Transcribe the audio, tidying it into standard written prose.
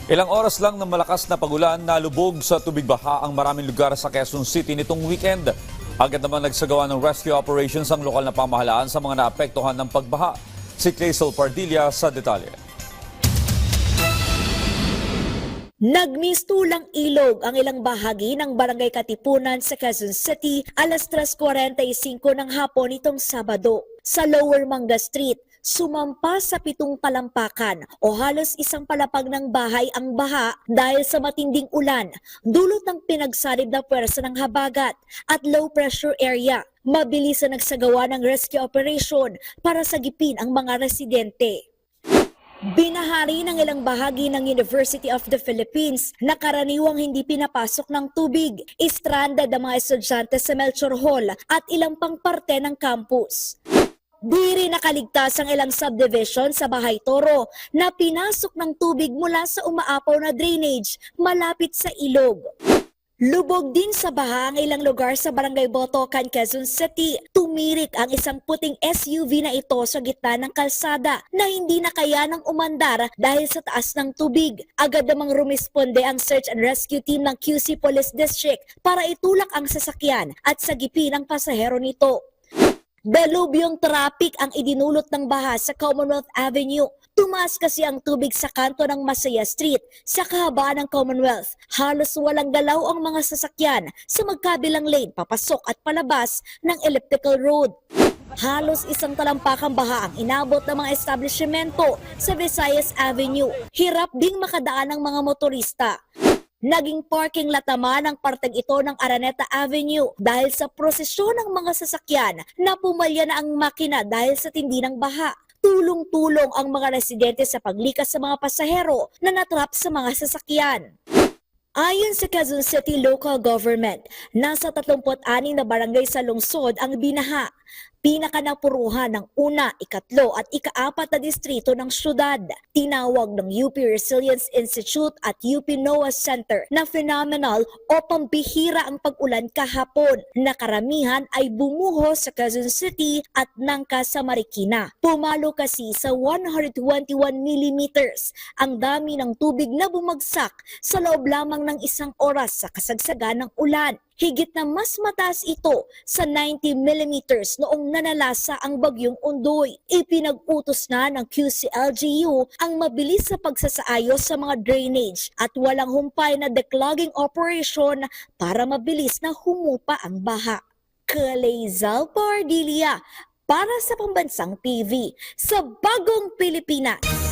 Ilang oras lang ng malakas na pagulan, nalubog sa tubig baha ang maraming lugar sa Quezon City nitong weekend. Agad naman nagsagawa ng rescue operations ang lokal na pamahalaan sa mga naapektuhan ng pagbaha. Si Clazel Pardilla sa detalye. Nagmistulang ilog ang ilang bahagi ng Barangay Katipunan sa Quezon City alas 3:45 ng hapon itong Sabado. Sa Lower Manga Street, sumampa sa 7 talampakan o halos isang palapag ng bahay ang baha dahil sa matinding ulan, dulot ng pinagsalib na pwersa ng habagat at low pressure area. Mabilis na nagsagawa ng rescue operation para sagipin ang mga residente. Binahari ng ilang bahagi ng University of the Philippines na karaniwang hindi pinapasok ng tubig. Stranded ang mga estudyante sa Melchor Hall at ilang pang parte ng campus. Di rin nakaligtas ang ilang subdivision sa Bahay Toro na pinasok ng tubig mula sa umaapaw na drainage malapit sa ilog. Lubog din sa baha ang ilang lugar sa Barangay Botocan, Quezon City. Tumirik ang isang puting SUV na ito sa gitna ng kalsada na hindi na kayanang umandar dahil sa taas ng tubig. Agad namang rumisponde ang search and rescue team ng QC Police District para itulak ang sasakyan at sagipin ang pasahero nito. Delubyong traffic ang idinulot ng baha sa Commonwealth Avenue. Tumaas kasi ang tubig sa kanto ng Masaya Street sa kahabaan ng Commonwealth. Halos walang galaw ang mga sasakyan sa magkabilang lane papasok at palabas ng elliptical road. Halos isang talampakang baha ang inabot ng mga establishmento sa Visayas Avenue. Hirap ding makadaan ng mga motorista. Naging parking lot naman ang parteng ito ng Araneta Avenue dahil sa prosesyon ng mga sasakyan na pumalya na ang makina dahil sa tindi ng baha. Tulong-tulong ang mga residente sa paglikas sa mga pasahero na natrap sa mga sasakyan. Ayon sa Quezon City Local Government, nasa 36 na barangay sa lungsod ang binaha. Pinakanapuruhan ng una, ikatlo at ikaapat na distrito ng syudad. Tinawag ng UP Resilience Institute at UP NOAA Center na phenomenal o pambihira ang pag-ulan kahapon na karamihan ay bumuho sa Quezon City at Nangka sa Marikina. Pumalo kasi sa 121 millimeters ang dami ng tubig na bumagsak sa loob lamang ng isang oras sa kasagsagan ng ulan. Higit na mas mataas ito sa 90 millimeters noong nanalasa ang bagyong Undoy. Ipinag-utos na ng QCLGU ang mabilis na pagsasaayos sa mga drainage at walang humpay na declogging operation para mabilis na humupa ang baha. Clazel Pardilla para sa Pambansang TV sa Bagong Pilipinas.